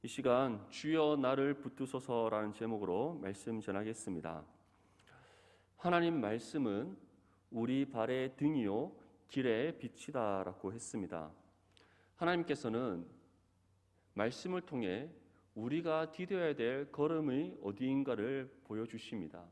이 시간 주여 나를 붙드소서라는 제목으로 말씀 전하겠습니다. 하나님 말씀은 우리 발의 등이요 길의 빛이다라고 했습니다. 하나님께서는 말씀을 통해 우리가 디뎌야 될 걸음의 어디인가를 보여주십니다.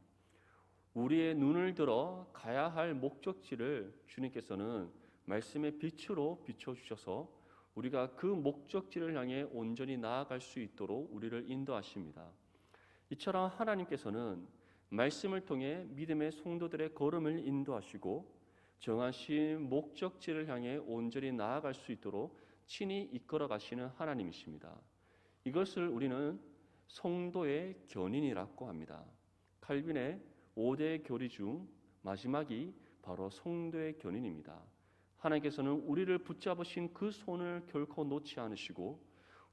우리의 눈을 들어 가야 할 목적지를 주님께서는 말씀의 빛으로 비춰주셔서 우리가 그 목적지를 향해 온전히 나아갈 수 있도록 우리를 인도하십니다. 이처럼 하나님께서는 말씀을 통해 믿음의 성도들의 걸음을 인도하시고 정하신 목적지를 향해 온전히 나아갈 수 있도록 친히 이끌어 가시는 하나님이십니다. 이것을 우리는 성도의 견인이라고 합니다. 칼빈의 5대 교리 중 마지막이 바로 성도의 견인입니다. 하나님께서는 우리를 붙잡으신 그 손을 결코 놓지 않으시고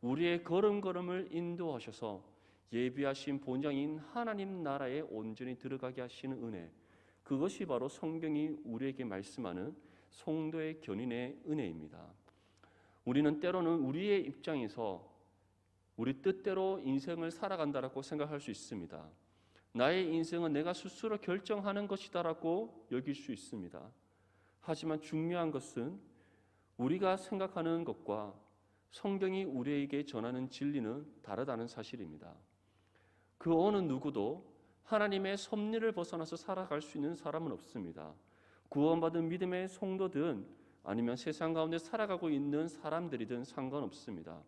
우리의 걸음걸음을 인도하셔서 예비하신 본향인 하나님 나라에 온전히 들어가게 하시는 은혜, 그것이 바로 성경이 우리에게 말씀하는 성도의 견인의 은혜입니다. 우리는 때로는 우리의 입장에서 우리 뜻대로 인생을 살아간다라고 생각할 수 있습니다. 나의 인생은 내가 스스로 결정하는 것이다라고 여길 수 있습니다. 하지만 중요한 것은 우리가 생각하는 것과 성경이 우리에게 전하는 진리는 다르다는 사실입니다. 그 어느 누구도 하나님의 섭리를 벗어나서 살아갈 수 있는 사람은 없습니다. 구원받은 믿음의 성도든 아니면 세상 가운데 살아가고 있는 사람들이든 상관없습니다.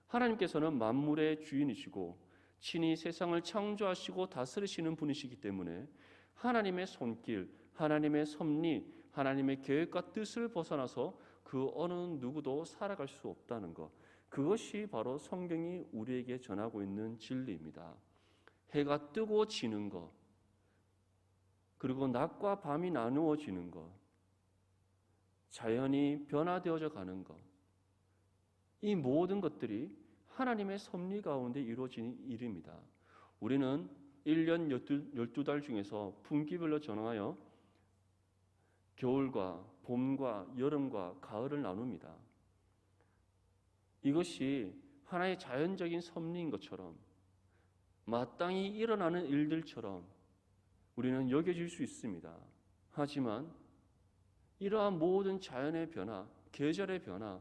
하나님께서는 만물의 주인이시고 친히 세상을 창조하시고 다스리시는 분이시기 때문에 하나님의 손길, 하나님의 섭리, 하나님의 계획과 뜻을 벗어나서 그 어느 누구도 살아갈 수 없다는 것, 그것이 바로 성경이 우리에게 전하고 있는 진리입니다. 해가 뜨고 지는 것, 그리고 낮과 밤이 나누어지는 것, 자연이 변화되어져 가는 것, 이 모든 것들이 하나님의 섭리 가운데 이루어지는 일입니다. 우리는 1년 12달 중에서 분기별로 정하여 겨울과 봄과 여름과 가을을 나눕니다. 이것이 하나의 자연적인 섭리인 것처럼 마땅히 일어나는 일들처럼 우리는 여겨질 수 있습니다. 하지만 이러한 모든 자연의 변화, 계절의 변화,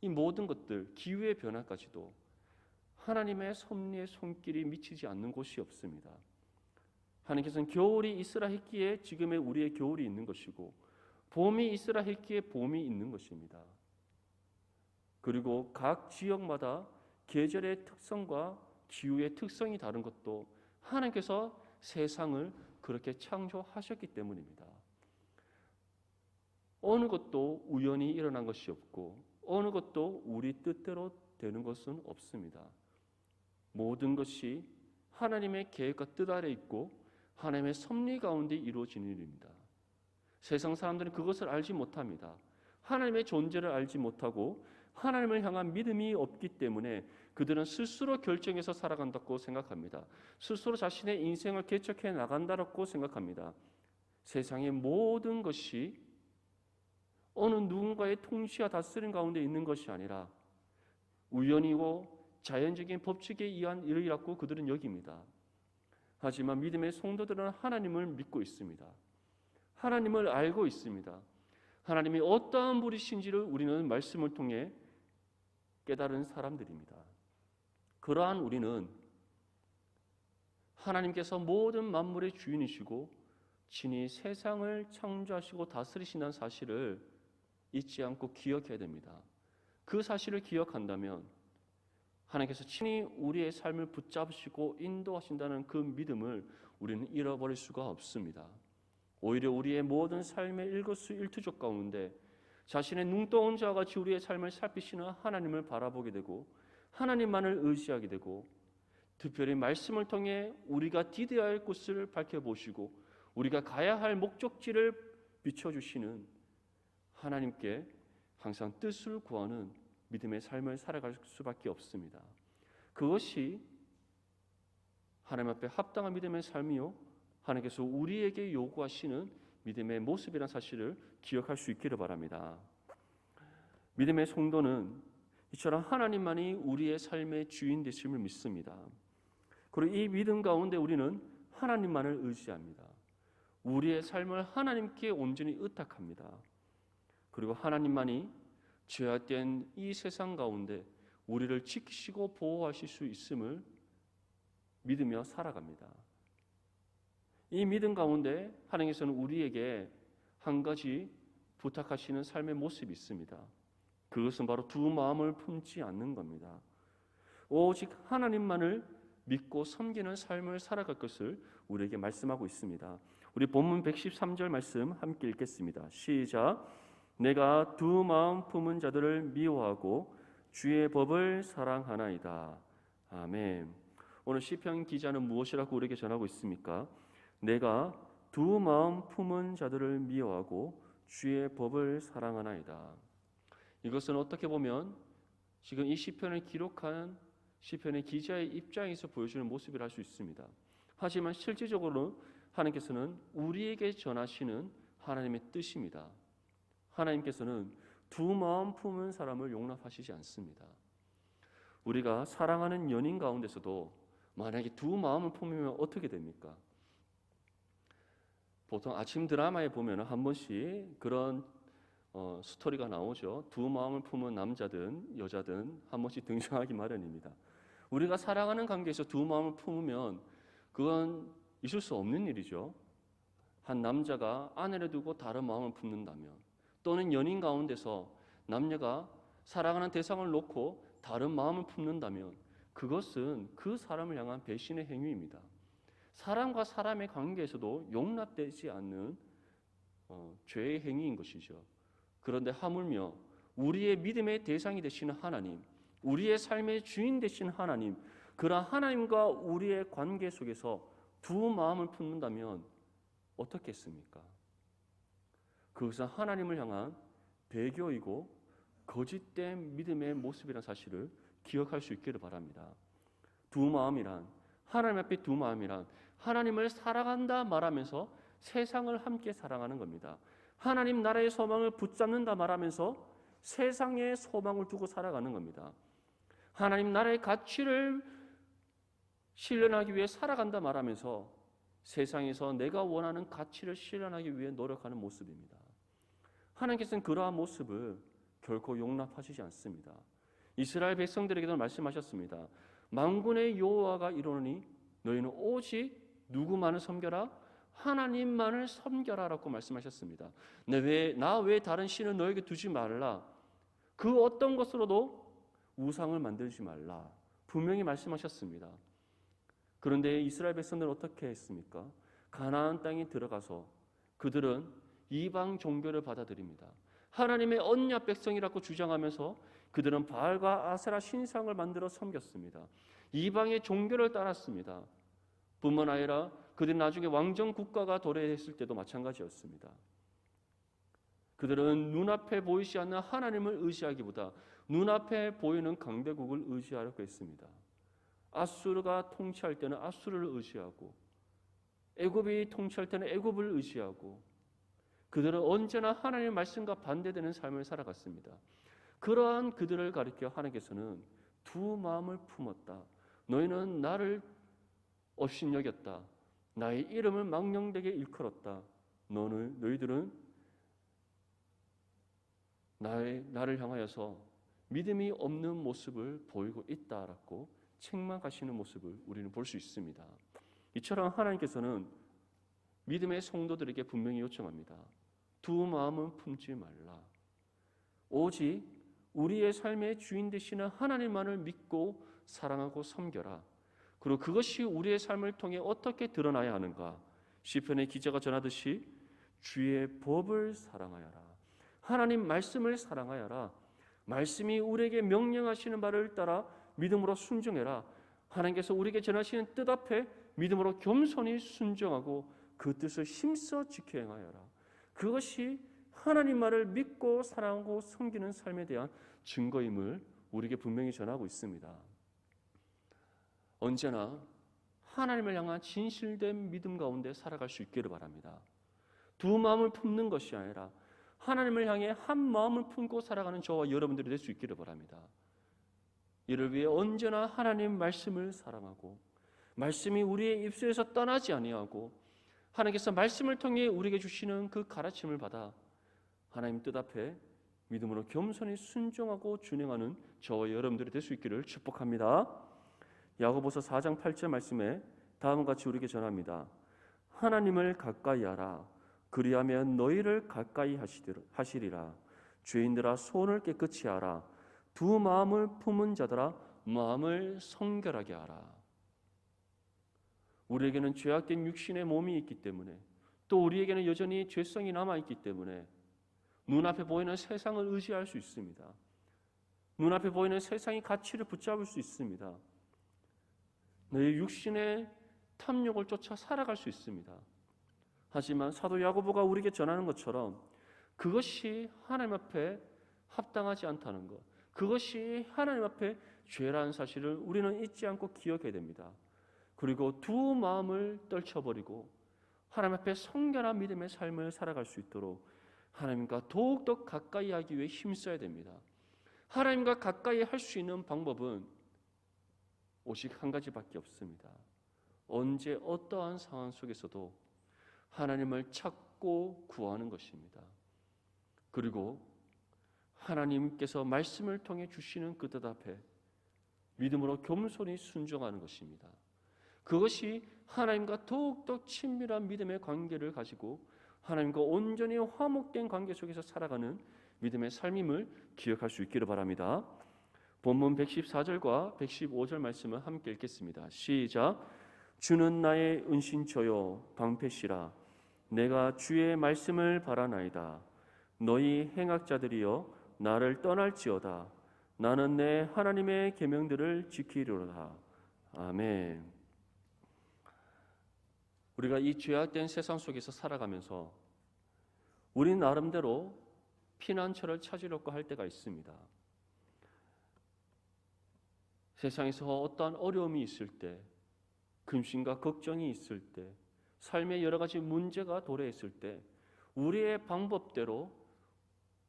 이 모든 것들, 기후의 변화까지도 하나님의 섭리의 손길이 미치지 않는 곳이 없습니다. 하나님께서는 겨울이 있으라 했기에 지금의 우리의 겨울이 있는 것이고 봄이 있으라 했기에 봄이 있는 것입니다. 그리고 각 지역마다 계절의 특성과 기후의 특성이 다른 것도 하나님께서 세상을 그렇게 창조하셨기 때문입니다. 어느 것도 우연히 일어난 것이 없고 어느 것도 우리 뜻대로 되는 것은 없습니다. 모든 것이 하나님의 계획과 뜻 아래 있고 하나님의 섭리 가운데 이루어지는 일입니다. 세상 사람들은 그것을 알지 못합니다. 하나님의 존재를 알지 못하고 하나님을 향한 믿음이 없기 때문에 그들은 스스로 결정해서 살아간다고 생각합니다. 스스로 자신의 인생을 개척해 나간다고 생각합니다. 세상의 모든 것이 어느 누군가의 통치와 다스림 가운데 있는 것이 아니라 우연이고 자연적인 법칙에 의한 일이라고 그들은 여깁니다. 하지만 믿음의 성도들은 하나님을 믿고 있습니다. 하나님을 알고 있습니다. 하나님이 어떠한 분이신지를 우리는 말씀을 통해 깨달은 사람들입니다. 그러한 우리는 하나님께서 모든 만물의 주인이시고 친히 세상을 창조하시고 다스리신다는 사실을 잊지 않고 기억해야 됩니다. 그 사실을 기억한다면 하나님께서 친히 우리의 삶을 붙잡으시고 인도하신다는 그 믿음을 우리는 잃어버릴 수가 없습니다. 오히려 우리의 모든 삶의 일거수일투족 가운데 자신의 눈떠온 자와 같이 우리의 삶을 살피시는 하나님을 바라보게 되고 하나님만을 의지하게 되고 특별히 말씀을 통해 우리가 디뎌야 할 곳을 밝혀보시고 우리가 가야 할 목적지를 비춰주시는 하나님께 항상 뜻을 구하는 믿음의 삶을 살아갈 수밖에 없습니다. 그것이 하나님 앞에 합당한 믿음의 삶이요 하나님께서 우리에게 요구하시는 믿음의 모습이라는 사실을 기억할 수 있기를 바랍니다. 믿음의 성도는 이처럼 하나님만이 우리의 삶의 주인 되심을 믿습니다. 그리고 이 믿음 가운데 우리는 하나님만을 의지합니다. 우리의 삶을 하나님께 온전히 의탁합니다. 그리고 하나님만이 죄악된 이 세상 가운데 우리를 지키시고 보호하실 수 있음을 믿으며 살아갑니다. 이 믿음 가운데 하나님께서는 우리에게 한 가지 부탁하시는 삶의 모습이 있습니다. 그것은 바로 두 마음을 품지 않는 겁니다. 오직 하나님만을 믿고 섬기는 삶을 살아갈 것을 우리에게 말씀하고 있습니다. 우리 본문 113절 말씀 함께 읽겠습니다. 시작. 내가 두 마음 품은 자들을 미워하고 주의 법을 사랑하나이다. 아멘. 오늘 시편 기자는 무엇이라고 우리에게 전하고 있습니까? 내가 두 마음 품은 자들을 미워하고 주의 법을 사랑하나이다. 이것은 어떻게 보면 지금 이 시편을 기록한 시편의 기자의 입장에서 보여주는 모습이라 할 수 있습니다. 하지만 실질적으로 하나님께서는 우리에게 전하시는 하나님의 뜻입니다. 하나님께서는 두 마음 품은 사람을 용납하시지 않습니다. 우리가 사랑하는 연인 가운데서도 만약에 두 마음을 품으면 어떻게 됩니까? 보통 아침 드라마에 보면 한 번씩 그런 스토리가 나오죠. 두 마음을 품은 남자든 여자든 한 번씩 등장하기 마련입니다. 우리가 사랑하는 관계에서 두 마음을 품으면 그건 있을 수 없는 일이죠. 한 남자가 아내를 두고 다른 마음을 품는다면, 또는 연인 가운데서 남녀가 사랑하는 대상을 놓고 다른 마음을 품는다면 그것은 그 사람을 향한 배신의 행위입니다. 사람과 사람의 관계에서도 용납되지 않는 죄의 행위인 것이죠. 그런데 하물며 우리의 믿음의 대상이 되시는 하나님, 우리의 삶의 주인 되신 하나님, 그러한 하나님과 우리의 관계 속에서 두 마음을 품는다면 어떻겠습니까? 그것은 하나님을 향한 배교이고 거짓된 믿음의 모습이라는 사실을 기억할 수 있기를 바랍니다. 두 마음이란, 하나님 앞에 두 마음이란 하나님을 사랑한다 말하면서 세상을 함께 사랑하는 겁니다. 하나님 나라의 소망을 붙잡는다 말하면서 세상의 소망을 두고 살아가는 겁니다. 하나님 나라의 가치를 실현하기 위해 살아간다 말하면서 세상에서 내가 원하는 가치를 실현하기 위해 노력하는 모습입니다. 하나님께서는 그러한 모습을 결코 용납하시지 않습니다. 이스라엘 백성들에게도 말씀하셨습니다. 만군의 여호와가 이르노니 너희는 오직 누구만을 섬겨라? 하나님만을 섬겨라라고 말씀하셨습니다. 나 외에 다른 신을 너에게 두지 말라. 그 어떤 것으로도 우상을 만들지 말라. 분명히 말씀하셨습니다. 그런데 이스라엘 백성들은 어떻게 했습니까? 가나안 땅에 들어가서 그들은 이방 종교를 받아들입니다. 하나님의 언약 백성이라고 주장하면서 그들은 바알과 아세라 신상을 만들어 섬겼습니다. 이방의 종교를 따랐습니다. 뿐만 아니라 그들이 나중에 왕정 국가가 도래했을 때도 마찬가지였습니다. 그들은 눈앞에 보이지 않는 하나님을 의지하기보다 눈앞에 보이는 강대국을 의지하려고 했습니다. 아수르가 통치할 때는 아수르를 의지하고, 애굽이 통치할 때는 애굽을 의지하고, 그들은 언제나 하나님의 말씀과 반대되는 삶을 살아갔습니다. 그러한 그들을 가리켜 하나님께서는 두 마음을 품었다. 너희는 나를 업신여겼다. 나의 이름을 망령되게 일컬었다. 너희들은 나를 향하여서 믿음이 없는 모습을 보이고 있다라고 책망하시는 모습을 우리는 볼 수 있습니다. 이처럼 하나님께서는 믿음의 성도들에게 분명히 요청합니다. 두 마음은 품지 말라. 오직 우리의 삶의 주인 되시는 하나님만을 믿고 사랑하고 섬겨라. 그리고 그것이 우리의 삶을 통해 어떻게 드러나야 하는가? 시편의 기자가 전하듯이 주의 법을 사랑하여라. 하나님 말씀을 사랑하여라. 말씀이 우리에게 명령하시는 바를 따라 믿음으로 순종해라. 하나님께서 우리에게 전하시는 뜻 앞에 믿음으로 겸손히 순종하고 그 뜻을 힘써 지켜 행하여라. 그것이 하나님 말을 믿고 사랑하고 섬기는 삶에 대한 증거임을 우리에게 분명히 전하고 있습니다. 언제나 하나님을 향한 진실된 믿음 가운데 살아갈 수 있기를 바랍니다. 두 마음을 품는 것이 아니라 하나님을 향해 한 마음을 품고 살아가는 저와 여러분들이 될 수 있기를 바랍니다. 이를 위해 언제나 하나님 말씀을 사랑하고 말씀이 우리의 입술에서 떠나지 아니하고 하나님께서 말씀을 통해 우리에게 주시는 그 가르침을 받아 하나님 뜻 앞에 믿음으로 겸손히 순종하고 준행하는 저와 여러분들이 될 수 있기를 축복합니다. 야고보서 4장 8절 말씀에 다음과 같이 우리에게 전합니다. 하나님을 가까이 하라. 그리하면 너희를 가까이 하시리라. 죄인들아 손을 깨끗이 하라. 두 마음을 품은 자들아 마음을 성결하게 하라. 우리에게는 죄악된 육신의 몸이 있기 때문에 또 우리에게는 여전히 죄성이 남아있기 때문에 눈앞에 보이는 세상을 의지할 수 있습니다. 눈앞에 보이는 세상의 가치를 붙잡을 수 있습니다. 내 육신의 탐욕을 쫓아 살아갈 수 있습니다. 하지만 사도 야고보가 우리에게 전하는 것처럼 그것이 하나님 앞에 합당하지 않다는 것, 그것이 하나님 앞에 죄라는 사실을 우리는 잊지 않고 기억해야 됩니다. 그리고 두 마음을 떨쳐버리고 하나님 앞에 성결한 믿음의 삶을 살아갈 수 있도록 하나님과 더욱더 가까이 하기 위해 힘써야 됩니다. 하나님과 가까이 할 수 있는 방법은 오직 한 가지밖에 없습니다. 언제 어떠한 상황 속에서도 하나님을 찾고 구하는 것입니다. 그리고 하나님께서 말씀을 통해 주시는 그 뜻 앞에 믿음으로 겸손히 순종하는 것입니다. 그것이 하나님과 더욱더 친밀한 믿음의 관계를 가지고 하나님과 온전히 화목된 관계 속에서 살아가는 믿음의 삶임을 기억할 수 있기를 바랍니다. 본문 114절과 115절 말씀을 함께 읽겠습니다. 시작. 주는 나의 은신처요 방패시라. 내가 주의 말씀을 바라나이다. 너희 행악자들이여 나를 떠날지어다. 나는 내 하나님의 계명들을 지키리로다. 아멘. 우리가 이 죄악된 세상 속에서 살아가면서 우리 나름대로 피난처를 찾으려고 할 때가 있습니다. 세상에서 어떠한 어려움이 있을 때, 근심과 걱정이 있을 때, 삶의 여러 가지 문제가 도래했을 때 우리의 방법대로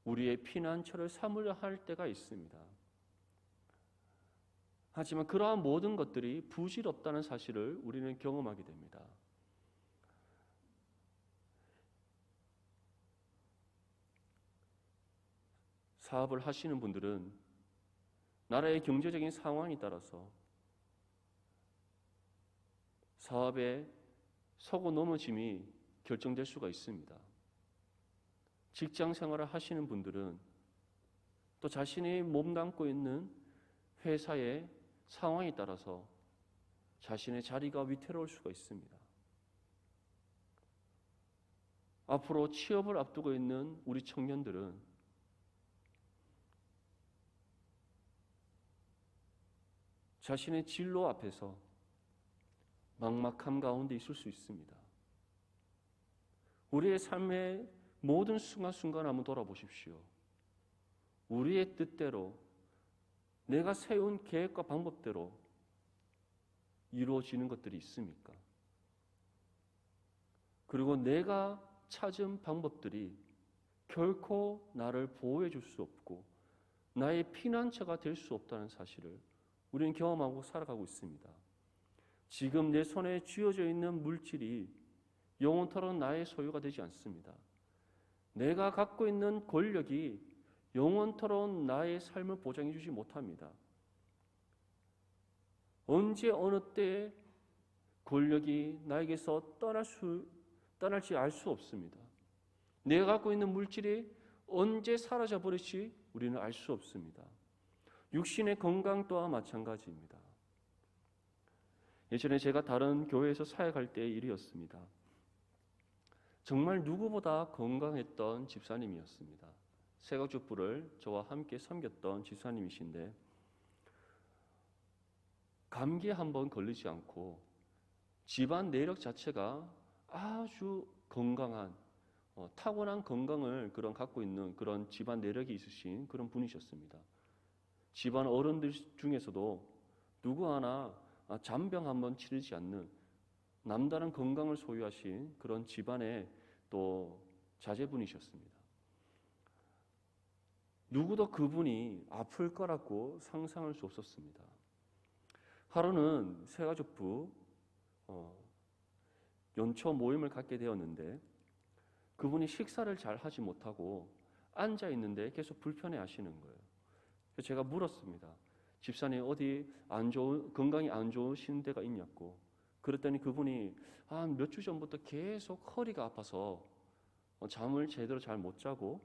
우리의 피난처를 삼으려 할 때가 있습니다. 하지만 그러한 모든 것들이 부질없다는 사실을 우리는 경험하게 됩니다. 사업을 하시는 분들은 나라의 경제적인 상황에 따라서 사업의 서고 넘어짐이 결정될 수가 있습니다. 직장 생활을 하시는 분들은 또 자신이 몸담고 있는 회사의 상황에 따라서 자신의 자리가 위태로울 수가 있습니다. 앞으로 취업을 앞두고 있는 우리 청년들은 자신의 진로 앞에서 막막함 가운데 있을 수 있습니다. 우리의 삶의 모든 순간순간 한번 돌아보십시오. 우리의 뜻대로 내가 세운 계획과 방법대로 이루어지는 것들이 있습니까? 그리고 내가 찾은 방법들이 결코 나를 보호해 줄 수 없고 나의 피난처가 될 수 없다는 사실을 우리는 경험하고 살아가고 있습니다. 지금 내 손에 쥐어져 있는 물질이 영원토록 나의 소유가 되지 않습니다. 내가 갖고 있는 권력이 영원토록 나의 삶을 보장해 주지 못합니다. 언제 어느 때에 권력이 나에게서 떠날지 알 수 없습니다. 내가 갖고 있는 물질이 언제 사라져 버릴지 우리는 알 수 없습니다. 육신의 건강 또한 마찬가지입니다. 예전에 제가 다른 교회에서 사역할 때의 일이었습니다. 정말 누구보다 건강했던 집사님이었습니다. 새각주부를 저와 함께 섬겼던 집사님이신데 감기에 한번 걸리지 않고 집안 내력 자체가 아주 건강한 타고난 건강을 갖고 있는 그런 집안 내력이 있으신 그런 분이셨습니다. 집안 어른들 중에서도 누구 하나 잔병 한번 치르지 않는 남다른 건강을 소유하신 그런 집안의 또 자제분이셨습니다. 누구도 그분이 아플 거라고 상상할 수 없었습니다. 하루는 새가족부 연초 모임을 갖게 되었는데 그분이 식사를 잘 하지 못하고 앉아 있는데 계속 불편해 하시는 거예요. 그래서 제가 물었습니다. 집사님 어디 건강이 안 좋으신 데가 있냐고. 그랬더니 그분이 몇 주 전부터 계속 허리가 아파서 잠을 제대로 잘 못 자고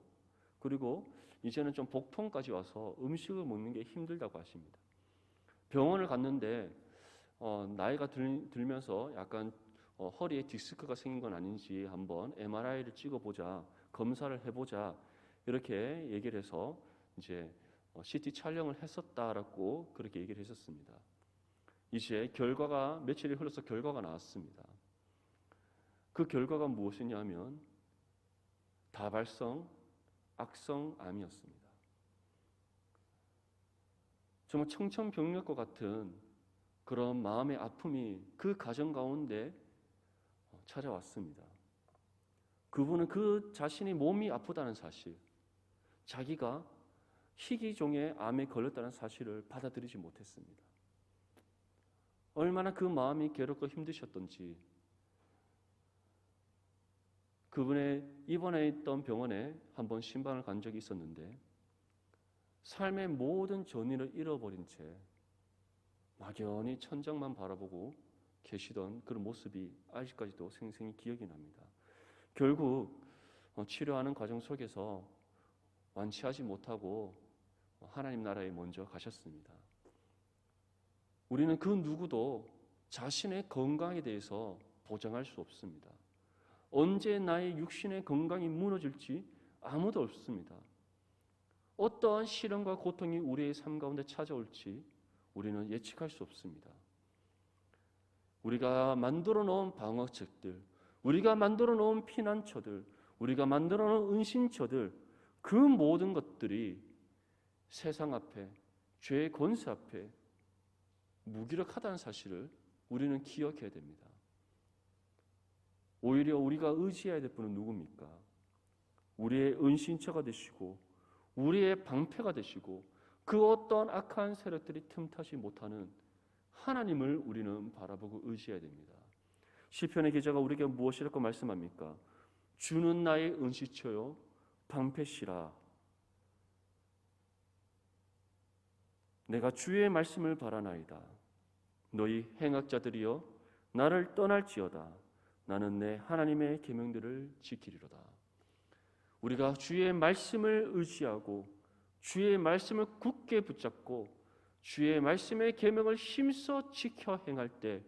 그리고 이제는 좀 복통까지 와서 음식을 먹는 게 힘들다고 하십니다. 병원을 갔는데 나이가 들면서 약간 허리에 디스크가 생긴 건 아닌지 한번 MRI를 찍어보자, 검사를 해보자 이렇게 얘기를 해서 이제 CT 촬영을 했었다라고 그렇게 얘기를 했었습니다. 이제 결과가 며칠이 흘러서 결과가 나왔습니다. 그 결과가 무엇이냐면 다발성 악성암이었습니다. 정말 청천벽력과 같은 그런 마음의 아픔이 그 가정 가운데 찾아왔습니다. 그분은 그 자신이 몸이 아프다는 사실, 자기가 희귀종의 암에 걸렸다는 사실을 받아들이지 못했습니다. 얼마나 그 마음이 괴롭고 힘드셨던지 그분의 입원해 있던 병원에 한번 신방을 간 적이 있었는데 삶의 모든 전의를 잃어버린 채 막연히 천장만 바라보고 계시던 그런 모습이 아직까지도 생생히 기억이 납니다. 결국 치료하는 과정 속에서 완치하지 못하고 하나님 나라에 먼저 가셨습니다. 우리는 그 누구도 자신의 건강에 대해서 보장할 수 없습니다. 언제 나의 육신의 건강이 무너질지 아무도 없습니다. 어떠한 시련과 고통이 우리의 삶 가운데 찾아올지 우리는 예측할 수 없습니다. 우리가 만들어 놓은 방어책들, 우리가 만들어 놓은 피난처들, 우리가 만들어 놓은 은신처들, 그 모든 것들이 세상 앞에, 죄의 권세 앞에 무기력하다는 사실을 우리는 기억해야 됩니다. 오히려 우리가 의지해야 될 분은 누굽니까? 우리의 은신처가 되시고 우리의 방패가 되시고 그 어떤 악한 세력들이 틈타지 못하는 하나님을 우리는 바라보고 의지해야 됩니다. 시편의 기자가 우리에게 무엇이라고 말씀합니까? 주는 나의 은신처요 방패시라. 내가 주의 말씀을 바라나이다. 너희 행악자들이여 나를 떠날지어다. 나는 내 하나님의 계명들을 지키리로다. 우리가 주의 말씀을 의지하고 주의 말씀을 굳게 붙잡고 주의 말씀의 계명을 힘써 지켜 행할 때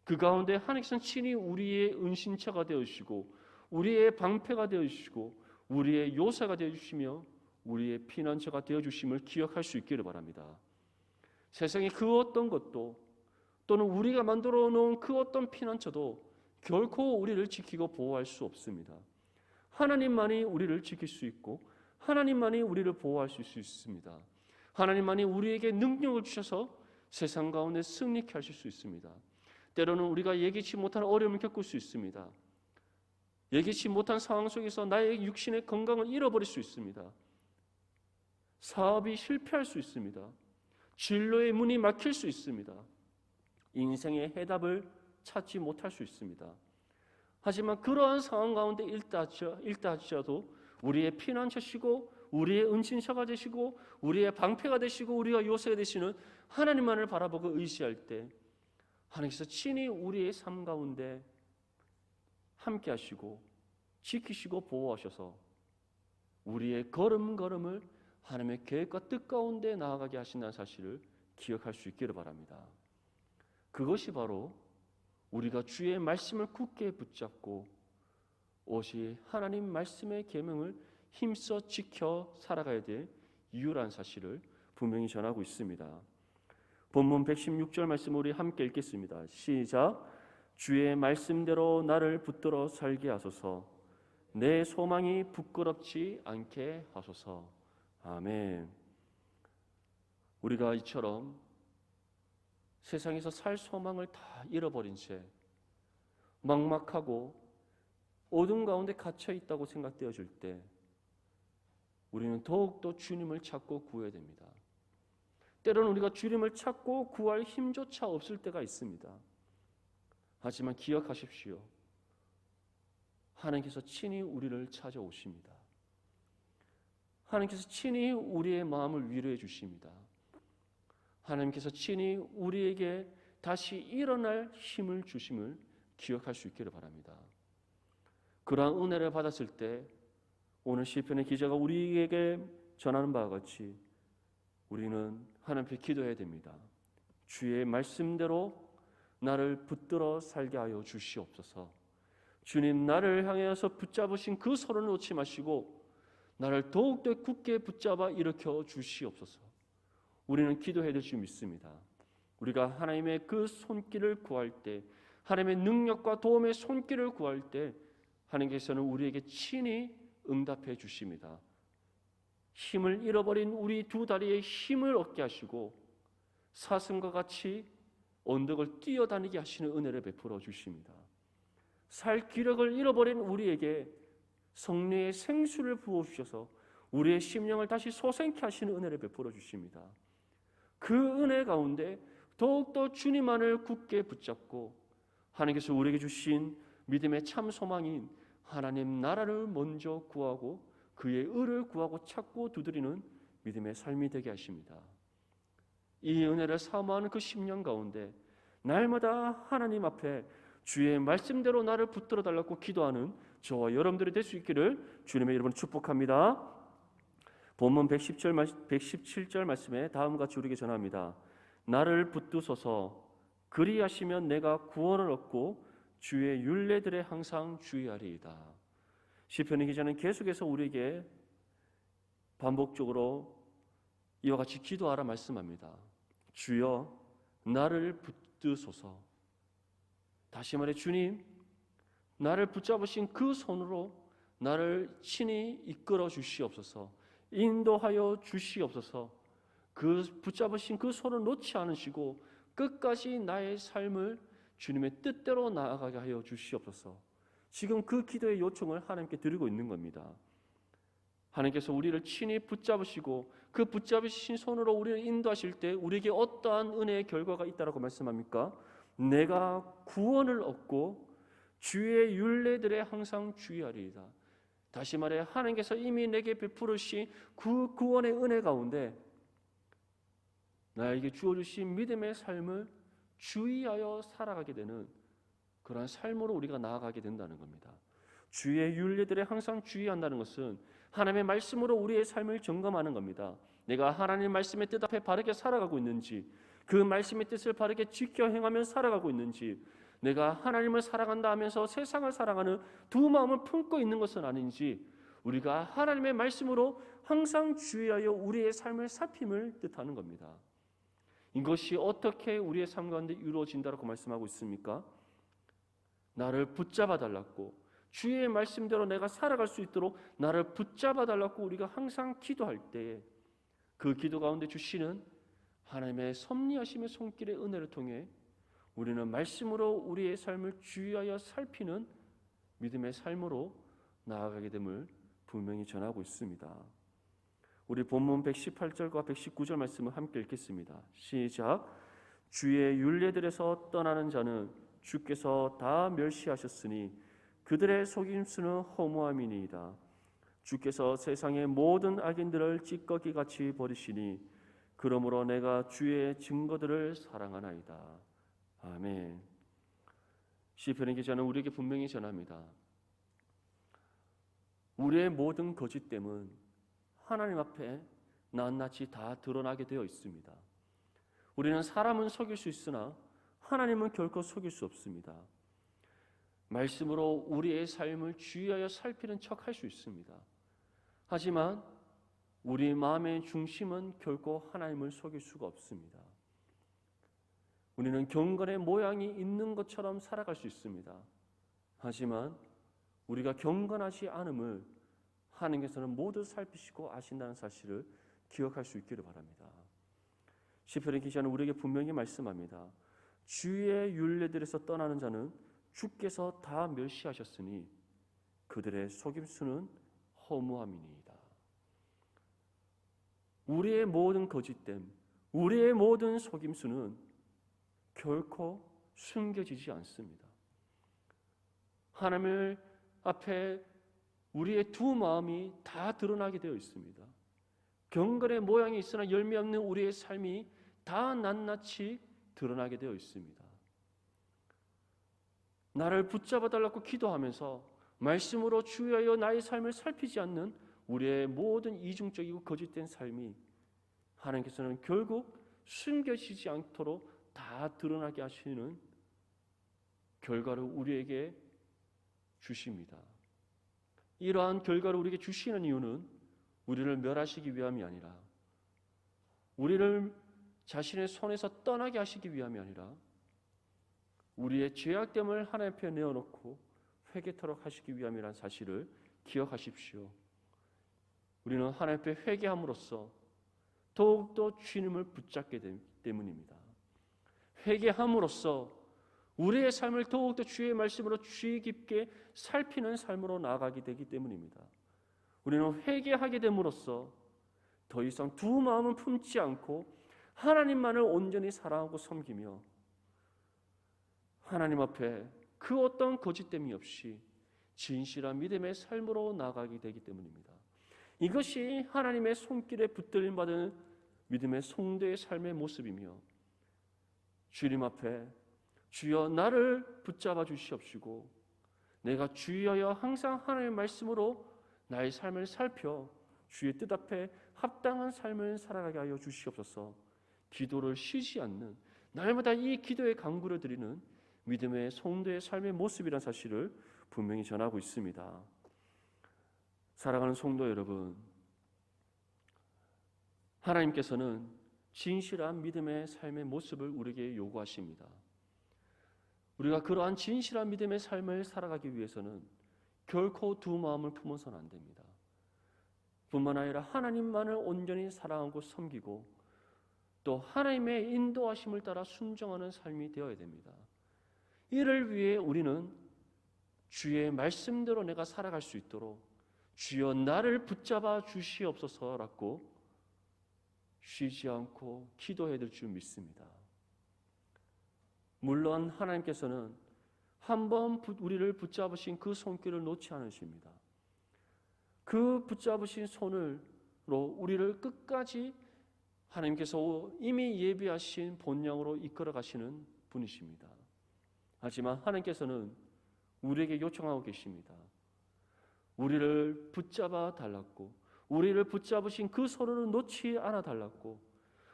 그 가운데 하나님께서는 친히 우리의 은신처가 되어주시고 우리의 방패가 되어주시고 우리의 요새가 되어주시며 우리의 피난처가 되어주심을 기억할 수 있기를 바랍니다. 세상의 그 어떤 것도 또는 우리가 만들어 놓은 그 어떤 피난처도 결코 우리를 지키고 보호할 수 없습니다. 하나님만이 우리를 지킬 수 있고 하나님만이 우리를 보호할 수 있습니다. 하나님만이 우리에게 능력을 주셔서 세상 가운데 승리케 하실 수 있습니다. 때로는 우리가 예기치 못한 어려움을 겪을 수 있습니다. 예기치 못한 상황 속에서 나의 육신의 건강을 잃어버릴 수 있습니다. 사업이 실패할 수 있습니다. 진로의 문이 막힐 수 있습니다. 인생의 해답을 찾지 못할 수 있습니다. 하지만 그러한 상황 가운데 일다 할지라도 우리의 피난처시고 우리의 은신처가 되시고 우리의 방패가 되시고 우리가 요새가 되시는 하나님만을 바라보고 의지할 때 하나님께서 친히 우리의 삶 가운데 함께 하시고 지키시고 보호하셔서 우리의 걸음걸음을 하나님의 계획과 뜻 가운데 나아가게 하신다는 사실을 기억할 수 있기를 바랍니다. 그것이 바로 우리가 주의 말씀을 굳게 붙잡고 오직 하나님 말씀의 계명을 힘써 지켜 살아가야 될 이유라는 사실을 분명히 전하고 있습니다. 본문 116절 말씀 우리 함께 읽겠습니다. 시작. 주의 말씀대로 나를 붙들어 살게 하소서. 내 소망이 부끄럽지 않게 하소서. 아멘. 우리가 이처럼 세상에서 살 소망을 다 잃어버린 채 막막하고 어둠 가운데 갇혀 있다고 생각되어질 때 우리는 더욱더 주님을 찾고 구해야 됩니다. 때로는 우리가 주님을 찾고 구할 힘조차 없을 때가 있습니다. 하지만 기억하십시오. 하나님께서 친히 우리를 찾아오십니다. 하나님께서 친히 우리의 마음을 위로해 주십니다. 하나님께서 친히 우리에게 다시 일어날 힘을 주심을 기억할 수 있기를 바랍니다. 그러한 은혜를 받았을 때 오늘 시편의 기자가 우리에게 전하는 바와 같이 우리는 하나님께 기도해야 됩니다. 주의 말씀대로 나를 붙들어 살게 하여 주시옵소서. 주님, 나를 향해서 붙잡으신 그 손을 놓지 마시고 나를 더욱더 굳게 붙잡아 일으켜 주시옵소서. 우리는 기도해야 될 줄 믿습니다. 우리가 하나님의 그 손길을 구할 때, 하나님의 능력과 도움의 손길을 구할 때 하나님께서는 우리에게 친히 응답해 주십니다. 힘을 잃어버린 우리 두 다리에 힘을 얻게 하시고 사슴과 같이 언덕을 뛰어다니게 하시는 은혜를 베풀어 주십니다. 살 기력을 잃어버린 우리에게 성령의 생수를 부어주셔서 우리의 심령을 다시 솟생케 하시는 은혜를 베풀어 주십니다. 그 은혜 가운데 더욱더 주님만을 굳게 붙잡고 하나님께서 우리에게 주신 믿음의 참 소망인 하나님 나라를 먼저 구하고 그의 의를 구하고 찾고 두드리는 믿음의 삶이 되게 하십니다. 이 은혜를 사모하는 그 10년 가운데 날마다 하나님 앞에 주의 말씀대로 나를 붙들어 달라고 기도하는 저와 여러분들이 될 수 있기를 주님의 이름으로 축복합니다. 본문 117절 말씀에 다음과 같이 우리에게 전합니다. 나를 붙드소서 그리하시면 내가 구원을 얻고 주의 율례들에 항상 주의하리이다. 시편의 기자는 계속해서 우리에게 반복적으로 이와 같이 기도하라 말씀합니다. 주여 나를 붙드소서. 다시 말해 주님, 나를 붙잡으신 그 손으로 나를 친히 이끌어 주시옵소서. 인도하여 주시옵소서. 그 붙잡으신 그 손을 놓지 않으시고 끝까지 나의 삶을 주님의 뜻대로 나아가게 하여 주시옵소서. 지금 그 기도의 요청을 하나님께 드리고 있는 겁니다. 하나님께서 우리를 친히 붙잡으시고 그 붙잡으신 손으로 우리를 인도하실 때 우리에게 어떠한 은혜의 결과가 있다라고 말씀합니까? 내가 구원을 얻고 주의 율례들에 항상 주의하리이다. 다시 말해 하나님께서 이미 내게 베푸르신 그 구원의 은혜 가운데 나에게 주어주신 믿음의 삶을 주의하여 살아가게 되는 그러한 삶으로 우리가 나아가게 된다는 겁니다. 주의 율례들에 항상 주의한다는 것은 하나님의 말씀으로 우리의 삶을 점검하는 겁니다. 내가 하나님의 말씀의 뜻 앞에 바르게 살아가고 있는지, 그 말씀의 뜻을 바르게 지켜 행하며 살아가고 있는지, 내가 하나님을 사랑한다 하면서 세상을 사랑하는 두 마음을 품고 있는 것은 아닌지, 우리가 하나님의 말씀으로 항상 주의하여 우리의 삶을 살핌을 뜻하는 겁니다. 이것이 어떻게 우리의 삶 가운데 이루어진다고 말씀하고 있습니까? 나를 붙잡아 달라고, 주의 말씀대로 내가 살아갈 수 있도록 나를 붙잡아 달라고 우리가 항상 기도할 때에 그 기도 가운데 주시는 하나님의 섭리하심의 손길의 은혜를 통해 우리는 말씀으로 우리의 삶을 주의하여 살피는 믿음의 삶으로 나아가게 됨을 분명히 전하고 있습니다. 우리 본문 118절과 119절 말씀을 함께 읽겠습니다. 시작. 주의 율례들에서 떠나는 자는 주께서 다 멸시하셨으니 그들의 속임수는 허무함이니이다. 주께서 세상의 모든 악인들을 찌꺼기같이 버리시니 그러므로 내가 주의 증거들을 사랑하나이다. 아멘. 시편의 기자는 우리에게 분명히 전합니다. 우리의 모든 거짓됨은 하나님 앞에 낱낱이 다 드러나게 되어 있습니다. 우리는 사람은 속일 수 있으나 하나님은 결코 속일 수 없습니다. 말씀으로 우리의 삶을 주의하여 살피는 척 할 수 있습니다. 하지만 우리 마음의 중심은 결코 하나님을 속일 수가 없습니다. 우리는 경건의 모양이 있는 것처럼 살아갈 수 있습니다. 하지만 우리가 경건하지 않음을 하나님께서는 모두 살피시고 아신다는 사실을 기억할 수 있기를 바랍니다. 시편의 기자는 우리에게 분명히 말씀합니다. 주의 율례들에서 떠나는 자는 주께서 다 멸시하셨으니 그들의 속임수는 허무함이니이다. 우리의 모든 거짓됨, 우리의 모든 속임수는 결코 숨겨지지 않습니다. 하나님 앞에 우리의 두 마음이 다 드러나게 되어 있습니다. 경건의 모양이 있으나 열매 없는 우리의 삶이 다 낱낱이 드러나게 되어 있습니다. 나를 붙잡아 달라고 기도하면서 말씀으로 주의하여 나의 삶을 살피지 않는 우리의 모든 이중적이고 거짓된 삶이 하나님께서는 결국 숨겨지지 않도록 다 드러나게 하시는 결과를 우리에게 주십니다. 이러한 결과를 우리에게 주시는 이유는 우리를 멸하시기 위함이 아니라, 우리를 자신의 손에서 떠나게 하시기 위함이 아니라, 우리의 죄악됨을 하나님 앞에 내어놓고 회개토록 하시기 위함이라는 사실을 기억하십시오. 우리는 하나님 앞에 회개함으로써 더욱더 주님을 붙잡게 되기 때문입니다. 회개함으로써 우리의 삶을 더욱더 주의 말씀으로 주의 깊게 살피는 삶으로 나아가게 되기 때문입니다. 우리는 회개하게 됨으로써 더 이상 두 마음은 품지 않고 하나님만을 온전히 사랑하고 섬기며 하나님 앞에 그 어떤 거짓됨이 없이 진실한 믿음의 삶으로 나아가게 되기 때문입니다. 이것이 하나님의 손길에 붙들림 받은 믿음의 성도의 삶의 모습이며, 주님 앞에 주여 나를 붙잡아 주시옵시고 내가 주의하여 항상 하나님의 말씀으로 나의 삶을 살펴 주의 뜻 앞에 합당한 삶을 살아가게 하여 주시옵소서. 기도를 쉬지 않는, 날마다 이 기도의 간구를 드리는 믿음의 성도의 삶의 모습이라는 사실을 분명히 전하고 있습니다. 사랑하는 성도 여러분, 하나님께서는 진실한 믿음의 삶의 모습을 우리에게 요구하십니다. 우리가 그러한 진실한 믿음의 삶을 살아가기 위해서는 결코 두 마음을 품어서는 안 됩니다. 뿐만 아니라 하나님만을 온전히 사랑하고 섬기고 또 하나님의 인도하심을 따라 순종하는 삶이 되어야 됩니다. 이를 위해 우리는 주의 말씀대로 내가 살아갈 수 있도록 주여 나를 붙잡아 주시옵소서라고 쉬지 않고 기도해야 될 줄 믿습니다. 물론 하나님께서는 한번 우리를 붙잡으신 그 손길을 놓지 않으십니다. 그 붙잡으신 손으로 우리를 끝까지 하나님께서 이미 예비하신 본향으로 이끌어 가시는 분이십니다. 하지만 하나님께서는 우리에게 요청하고 계십니다. 우리를 붙잡아 달라고, 우리를 붙잡으신 그 손을 놓지 않아 달라고,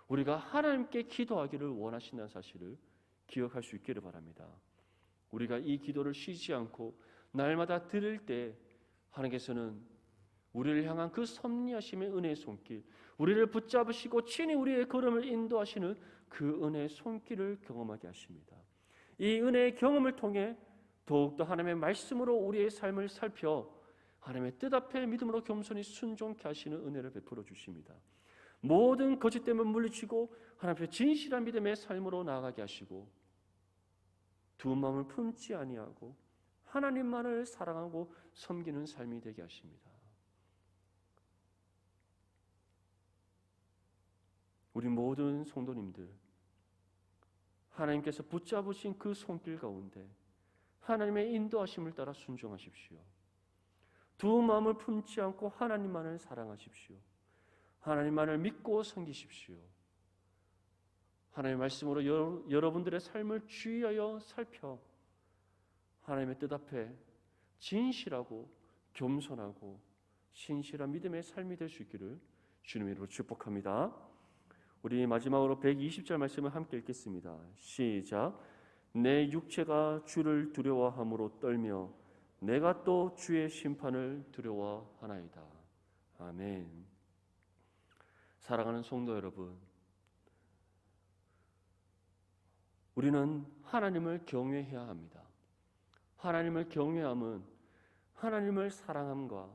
우리가 하나님께 기도하기를 원하신다는 사실을 기억할 수 있기를 바랍니다. 우리가 이 기도를 쉬지 않고 날마다 드릴 때 하나님께서는 우리를 향한 그 섭리하심의 은혜의 손길, 우리를 붙잡으시고 친히 우리의 걸음을 인도하시는 그 은혜의 손길을 경험하게 하십니다. 이 은혜의 경험을 통해 더욱더 하나님의 말씀으로 우리의 삶을 살펴 하나님의 뜻 앞에 믿음으로 겸손히 순종케 하시는 은혜를 베풀어 주십니다. 모든 거짓됨을 물리치고 하나님 앞에 진실한 믿음의 삶으로 나아가게 하시고 두 마음을 품지 아니하고 하나님만을 사랑하고 섬기는 삶이 되게 하십니다. 우리 모든 성도님들, 하나님께서 붙잡으신 그 손길 가운데 하나님의 인도하심을 따라 순종하십시오. 두 마음을 품지 않고 하나님만을 사랑하십시오. 하나님만을 믿고 섬기십시오. 하나님의 말씀으로 여러분들의 삶을 주의하여 살펴 하나님의 뜻 앞에 진실하고 겸손하고 신실한 믿음의 삶이 될 수 있기를 주님의 이름으로 축복합니다. 우리 마지막으로 120절 말씀을 함께 읽겠습니다. 시작. 내 육체가 주를 두려워함으로 떨며 내가 또 주의 심판을 두려워하나이다. 아멘. 사랑하는 성도 여러분, 우리는 하나님을 경외해야 합니다. 하나님을 경외함은 하나님을 사랑함과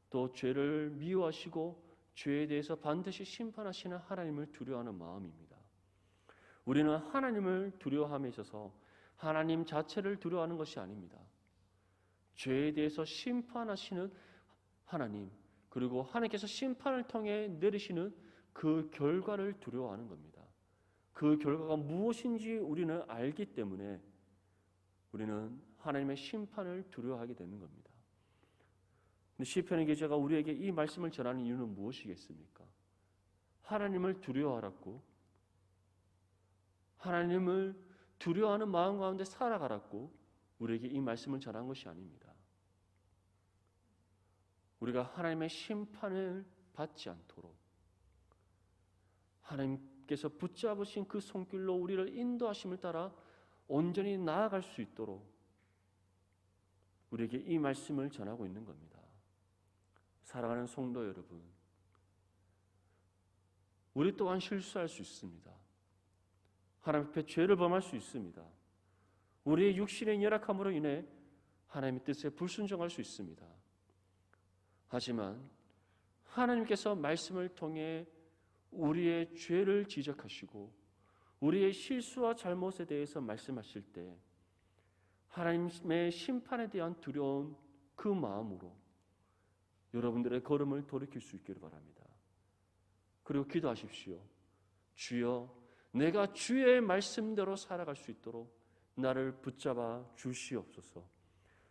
또 죄를 미워하시고 죄에 대해서 반드시 심판하시는 하나님을 두려워하는 마음입니다. 우리는 하나님을 두려워함에 있어서 하나님 자체를 두려워하는 것이 아닙니다. 죄에 대해서 심판하시는 하나님, 그리고 하나님께서 심판을 통해 내리시는 그 결과를 두려워하는 겁니다. 그 결과가 무엇인지 우리는 알기 때문에 우리는 하나님의 심판을 두려워하게 되는 겁니다. 근데 시편의 기자가 우리에게 이 말씀을 전하는 이유는 무엇이겠습니까? 하나님을 두려워하라고, 하나님을 두려워하는 마음 가운데 살아가라고 우리에게 이 말씀을 전한 것이 아닙니다. 우리가 하나님의 심판을 받지 않도록 하나님께서 붙잡으신 그 손길로 우리를 인도하심을 따라 온전히 나아갈 수 있도록 우리에게 이 말씀을 전하고 있는 겁니다. 사랑하는 성도 여러분, 우리 또한 실수할 수 있습니다. 하나님 앞에 죄를 범할 수 있습니다. 우리의 육신의 열악함으로 인해 하나님의 뜻에 불순종할 수 있습니다. 하지만 하나님께서 말씀을 통해 우리의 죄를 지적하시고 우리의 실수와 잘못에 대해서 말씀하실 때 하나님의 심판에 대한 두려운 그 마음으로 여러분들의 걸음을 돌이킬 수 있기를 바랍니다. 그리고 기도하십시오. 주여, 내가 주의 말씀대로 살아갈 수 있도록 나를 붙잡아 주시옵소서.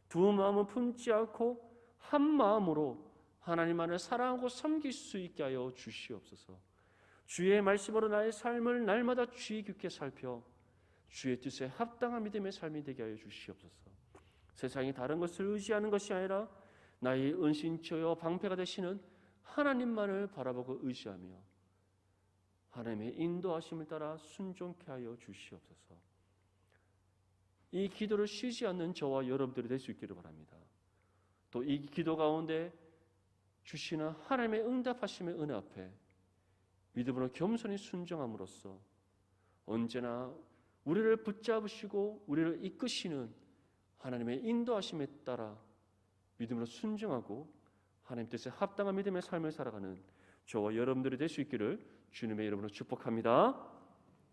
두 마음을 품지 않고 한 마음으로 하나님만을 사랑하고 섬길 수 있게 하여 주시옵소서. 주의 말씀으로 나의 삶을 날마다 주의 깊게 살펴 주의 뜻에 합당한 믿음의 삶이 되게 하여 주시옵소서. 세상이 다른 것을 의지하는 것이 아니라 나의 은신처여 방패가 되시는 하나님만을 바라보고 의지하며 하나님의 인도하심을 따라 순종케 하여 주시옵소서. 이 기도를 쉬지 않는 저와 여러분들이 될 수 있기를 바랍니다. 또 이 기도 가운데 주시는 하나님의 응답하심의 은혜 앞에 믿음으로 겸손히 순종함으로써 언제나 우리를 붙잡으시고 우리를 이끄시는 하나님의 인도하심에 따라 믿음으로 순종하고 하나님 뜻에 합당한 믿음의 삶을 살아가는 저와 여러분들이 될 수 있기를 주님의 이름으로 축복합니다.